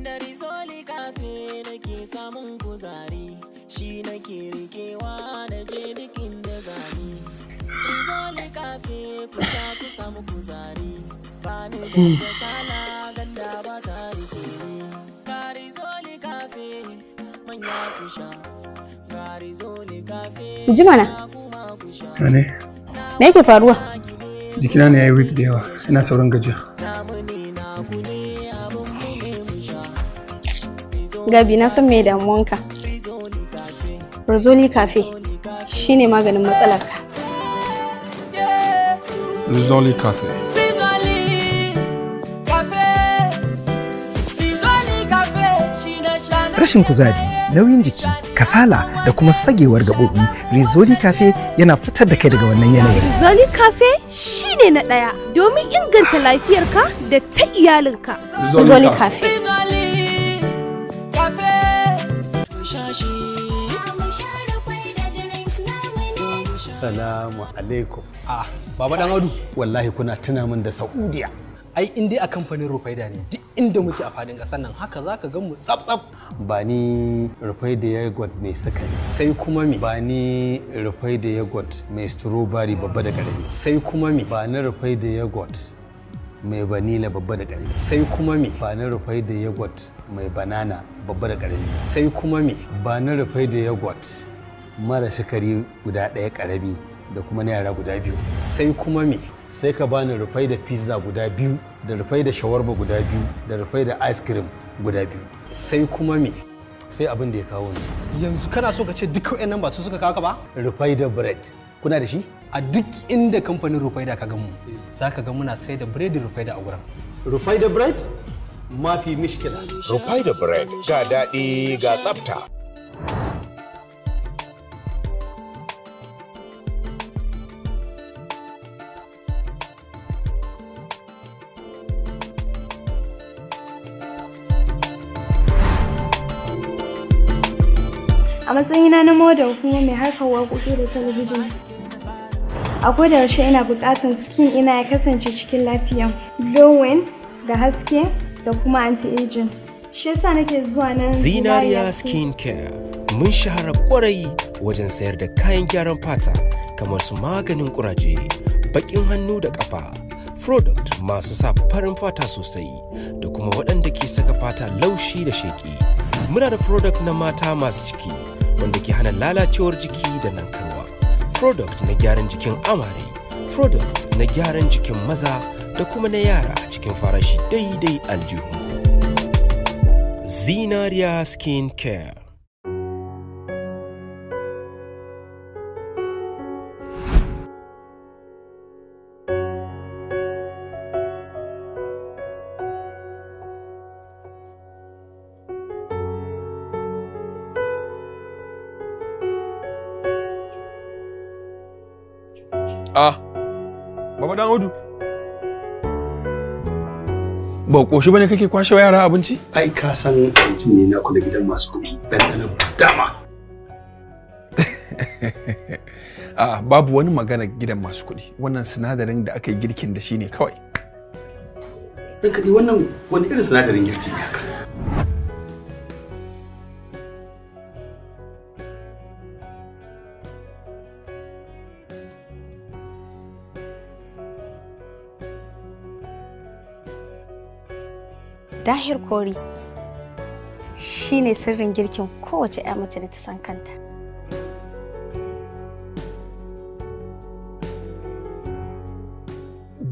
da rizoli kafe nake samun kuzari, shi nake rikewa da je dukin da zani. Rizoli kafe ku sha ku samu kuzari, ba ni da kasala ganda ba ta rike ni. Ga rizoli kafe manya ku sha, ga rizoli kafe Jimana. Ne? Me yake faruwa? Jikina ne yayi weak da yawa, ina sauran gajiya. Gabi na san me damuwanka. Rizoli Cafe shine maganin matsalarka. Rizoli Cafe. Rashin kuzari, nauyin jiki, kasala da kuma sagewar gaɓoɓi, Rizoli Cafe yana fitar da kai daga wannan yanayin. Rizoli Cafe shine na ɗaya domin inganta lafiyarka da ta iyalinka. Rizoli Cafe. Salamu alaikum. Baba Dan Audu, wallahi kuna tuna min da Saudiya. Ai in dai a kamfanin Rufaida ne, duk inda muke a fadin ƙasar nan haka zaka ga mu tsaf-tsaf. Ba ni Rufaida yogurt mai sukari. Sai kuma me? Ba ni Rufaida yogurt mai strawberry babba da ƙarami. Sai kuma me? Ba ni Rufaida yogurt mai vanilla babba da ƙarami. Sai kuma me? Ba ni Rufaida yogurt mai banana babba da ƙarami. Sai kuma me? Ba ni Rufaida yogurt mara sukari guda ɗaya ƙarami da kuma na yara guda biyu. Sai kuma me? Sai ka bani rufai da pizza guda biyu, da rufai da shawarma guda biyu, da rufai da ice cream guda biyu. Sai kuma me? Sai abin da ya kawo ni. Yanzu kana so ka ce duk waɗannan ba su suka kawo ka ba? Rufai da bread. Kuna da shi? A duk inda kamfanin Rufaida ka ga mu, za ka ga muna sai da biredin Rufaida a gurin. Rufai da bread? Mafi mishkila. Rufai da bread ga daɗi ga tsafta. A matsayina na model kuma mai harkar waƙoƙi da talabijin, a koda yaushe ina buƙatar skin ina ya kasance cikin lafiya, glowing da haske da kuma anti-aging. Shi yasa nake zuwa nan Zinariya Skin Care mun shahara kwarai wajen sayar da kayan gyaran fata kamar su maganin kuraje, bakin hannu da kafa, product masu sa farin fata sosai da kuma waɗanda ke saka fata laushi da sheki. Muna da product na mata masu ciki wanda ke hana lalacewar jiki da nankarwa, product na gyaran jikin amare, product na gyaran jikin maza da kuma na yara a cikin farashi daidai aljihunku. Zinariya Skin Care. Baba Dan Audu. Ba koshi bane kake kwashe wa yara abinci? Ai ka san mutum ne na kula gidan masu kuɗi, ɗanɗanon dama. Babu wani magana gidan masu kuɗi. Wannan sinadarin da aka yi girkin da shi ne kawai. Dan kaɗi wannan wani irin sinadarin girki ne haka? Dahir Kori shine sirrin girkin kowace 'ya mace da ta san kanta.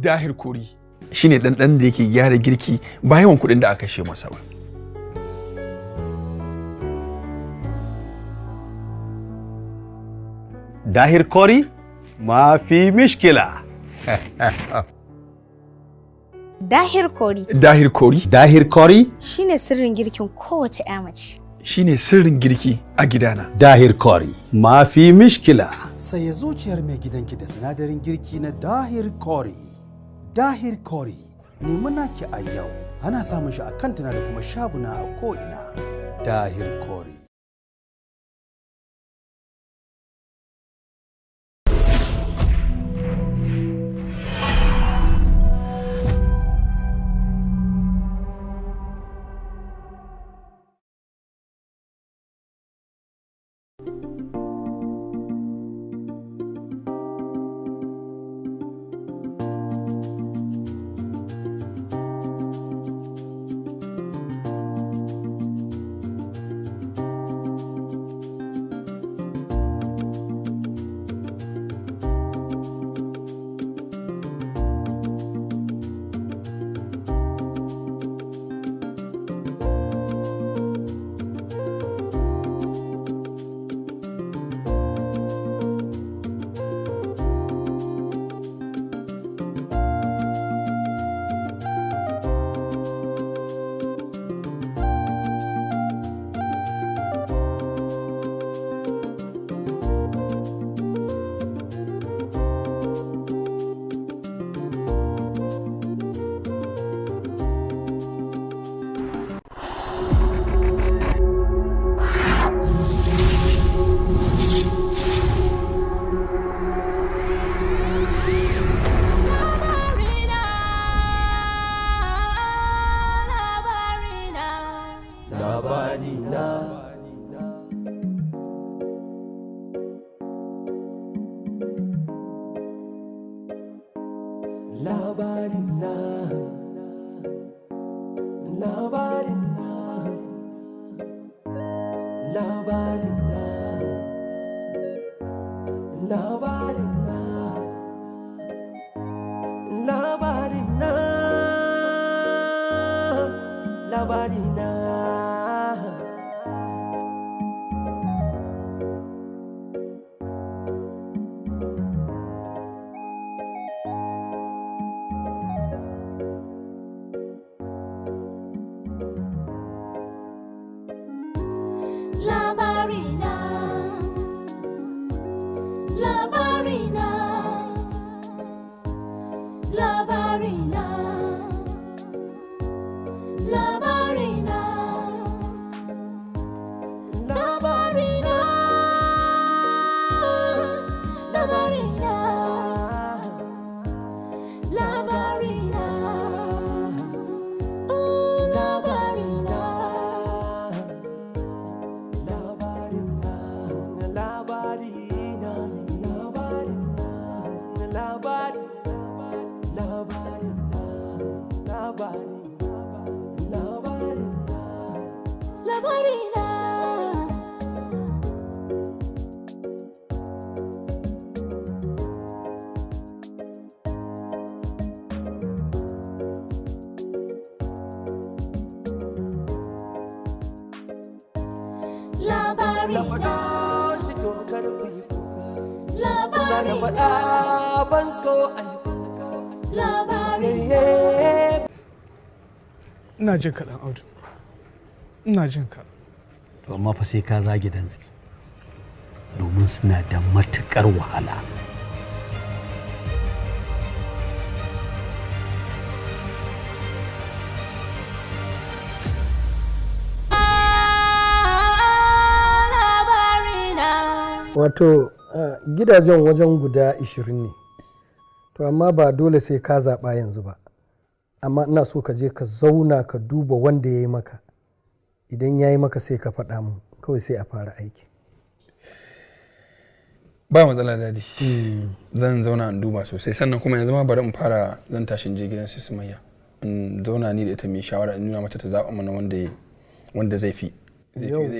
Dahir Kori shine ɗanɗan da yake gyara girki ba yawan kuɗin da aka kashe masa ba. Dahir Kori mafi mishkila. Dahir Kori. Dahir Kori. Dahir Kori Shine sirrin girkin kowace 'ya mace. Shine sirrin girki a gidana. Dahir Kori mafi mishkila. Saye zuciyar mai gidanki da sinadarin girki na Dahir Kori. Dahir Kori nemi naki a yau. Ana samun shi a kantuna da kuma shaguna a ko'ina. Dahir Kori. Labarina. Labarina. Labarina. Labarina. Labarina. Labarina. Labarina. Labarina. Labarina. Labarina. Labarina. Labarina. Labarina. Labarina. Oh, Labarina. Labarina. Labarina. Labarina. Labarina. Shi to karfi kuka. Labarina. faɗa ban so a yi kuka. Labarina. Ina jin ka dan Audu. Ina jin ka. To amma fa sai ka zage dantsi. Domin suna da matukar wahala. Wato gidajen wajen guda 20 ne. To amma ba dole sai ka zaɓa yanzu ba. Amma ina so ka je ka zauna ka duba wanda ya yi maka. Idan ya yi maka sai ka faɗa mu kawai sai a fara aiki. Ba matsala dadi. Zan zauna in duba sosai sannan kuma yanzu ma bari in fara zan tashin je gidan su Sumayya. In zauna ni da ita mai shawara in nuna mata ta zaɓa mana wanda zai fi.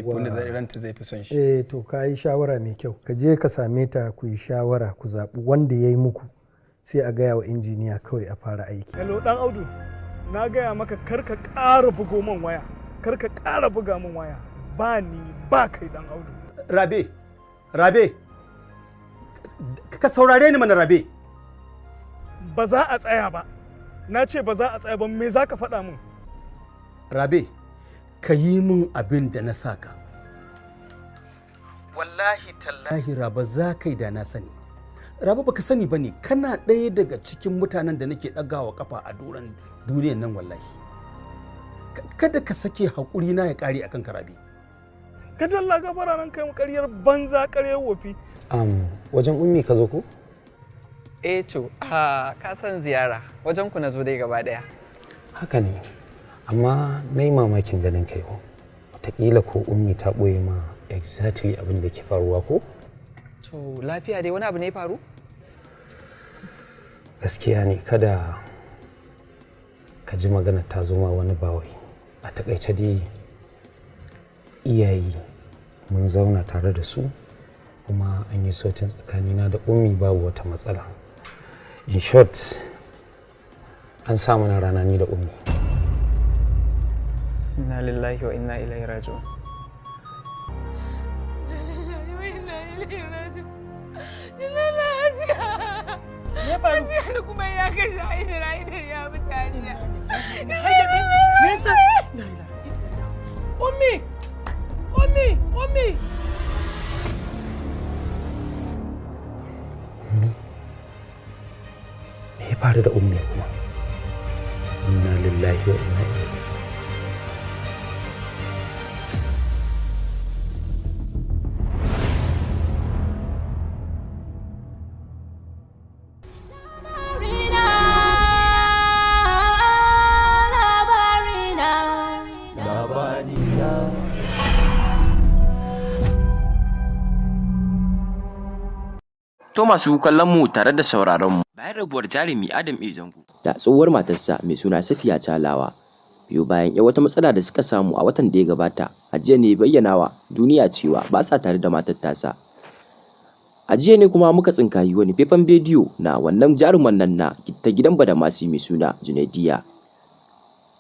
Wanda ranta zai fi son shi. To ka yi shawara mai kyau. Ka je ka same ta ku yi shawara ku zaɓi wanda ya yi muku sai a gaya wa injiniya kawai a fara aiki. Hello dan Audu, na gaya maka karka ƙara bugo min waya. Karka ƙara buga min waya. Ba ni ba kai dan Audu. Rabe. Ka saurare ni mana Rabe. Ba za a tsaya ba. Na ce ba za a tsaya ba, me za ka faɗa min? Rabe, ka yi min abin da na saka. Wallahi tallahi Raba za ka yi da na sani. Raba baka sani ba ne, kana ɗaya daga cikin mutanen da nake ɗagawa kafa a doron duniyan nan wallahi. Kada ka sake haƙuri na ya ƙare akan ka Rabe. Ka jalla gabara nan kai mu ƙaryar banza ƙaryar wofi. Wajen ummi ka zo ko? To ka san ziyara wajen ku na zo dai gaba daya. Haka ne, amma na yi mamakin ganin kai ko. Wataƙila ko ummi ta ɓoye ma exactly abin da ke faruwa ko? To lafiya dai wani abu ne faru? Gaskiya ne kada ka ji magana ta zo ma wani bawai. A taƙaice dai iyaye mun zauna tare da su kuma an yi sotin tsakanina da ummi babu wata matsala. In short, an sa mana rana ni da ummi. Inna lillahi wa inna ilaihi raji'un. Ya faru? Ajiya kuma ya kashe Aidar ya mutane. Nesa! Ummi! Me ya faru da ummi kuma? Inna lillahi wa inna ilaihi. To masu kallon mu tare da sauraron mu bayan rabuwar jarumi Adam A Zango da tsohuwar matarsa mai suna Safiya Talawa biyo bayan wata matsala da suka samu a watan da ya gabata, a jiya ne bayyanawa duniya cewa ba sa tare da matar tasa. A jiya ne kuma muka tsinkayi wani faifan bidiyo na wannan jaruman nan na ta gidan Badamasi mai suna Junaidiya.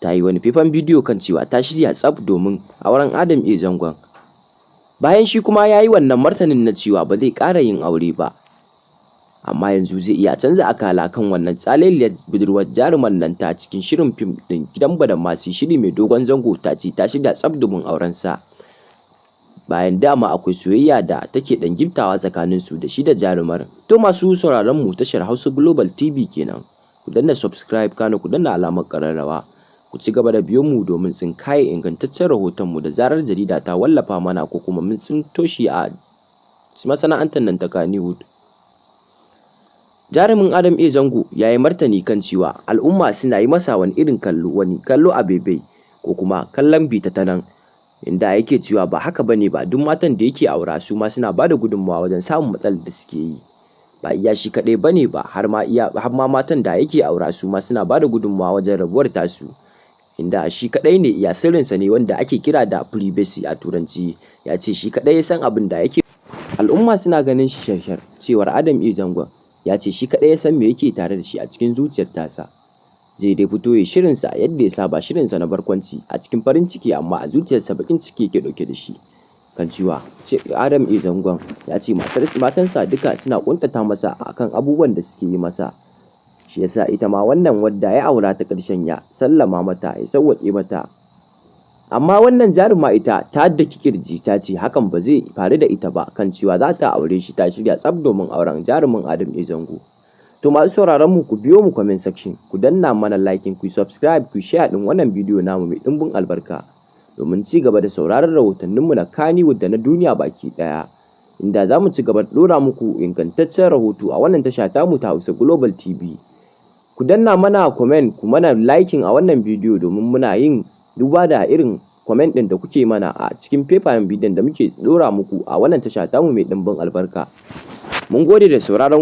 Ta yi wani faifan bidiyo kan cewa ta shirya tsaf domin auren Adam A Zangon. Bayan shi kuma ya yi wannan martanin na cewa ba zai ƙara yin aure ba. Amma yanzu zai iya canza akala kan wannan tsaleliyar budurwar jaruman nan ta cikin shirin fim din gidan Badamasi, shiri mai dogon zango. Ta ce ta shirya tsaf domin auren sa, bayan dama akwai soyayya da take dan giftawa tsakanin su da shi da jarumar. To masu sauraron mu tashar Hausa Global TV kenan, ku danna subscribe kana ku danna alamar kararrawa, ku ci gaba da biyo mu domin tsinkaye ingantaccen rahoton mu da zarar jarida ta wallafa mana ko kuma mun tsinto shi a masana'antar nan ta Kannywood. Jarumin Adam A Zango ya yi martani kan cewa al'umma suna yi masa wani kallo a bebe ko kuma kallon bita ta nan, inda yake cewa ba haka bane ba, duk matan da yake aura su ma suna bada gudunmawa wajen samun matsalar da suke yi. Ba iya shi kadai bane ba, har ma matan da yake aura su ma suna bada gudunmawa wajen rabuwar tasu, inda shi kadai ne iya sirrinsa ne wanda ake kira da privacy a turanci. Ya ce shi kadai ya san abin da yake. Al'umma suna ganin shi sharshar, cewar Adam A Zangon. Ya ce shi kaɗai ya san me yake tare da shi a cikin zuciyar tasa. Zai dai fito ya shirinsa yadda ya saba, shirinsa na barkwanci a cikin farin ciki, amma a zuciyarsa bakin ciki yake ɗauke da shi. Kan cewa Adam A Zangon ya ce matansa duka suna kuntata masa akan abubuwan da suke yi masa. Shi yasa ita ma wannan wadda ya aura ta ƙarshen ya sallama mata, ya sauwaƙe mata. Amma wannan jaruma ita ta daki kirji, ta ce hakan ba zai faru da ita ba, kan cewa za ta aure shi, ta shirya tsaf domin auren jarumin Adam A Zango. To masu sauraron mu, ku biyo mu comment section, ku danna mana like, ku subscribe, ku share din wannan bidiyo namu mai dimbin albarka domin ci gaba da sauraron rahotanninmu na Kannywood da na duniya baki daya, inda za mu ci gaba da dora muku ingantaccen rahoto a wannan tasha tamu ta Hausa Global TV. Ku danna mana comment, ku mana liking a wannan bidiyo domin muna yin duba da irin comment ɗin da kuke mana a cikin fefayen bidiyon da muke dora muku a wannan tasha tamu mai ɗimbin albarka. Mun gode da sauraron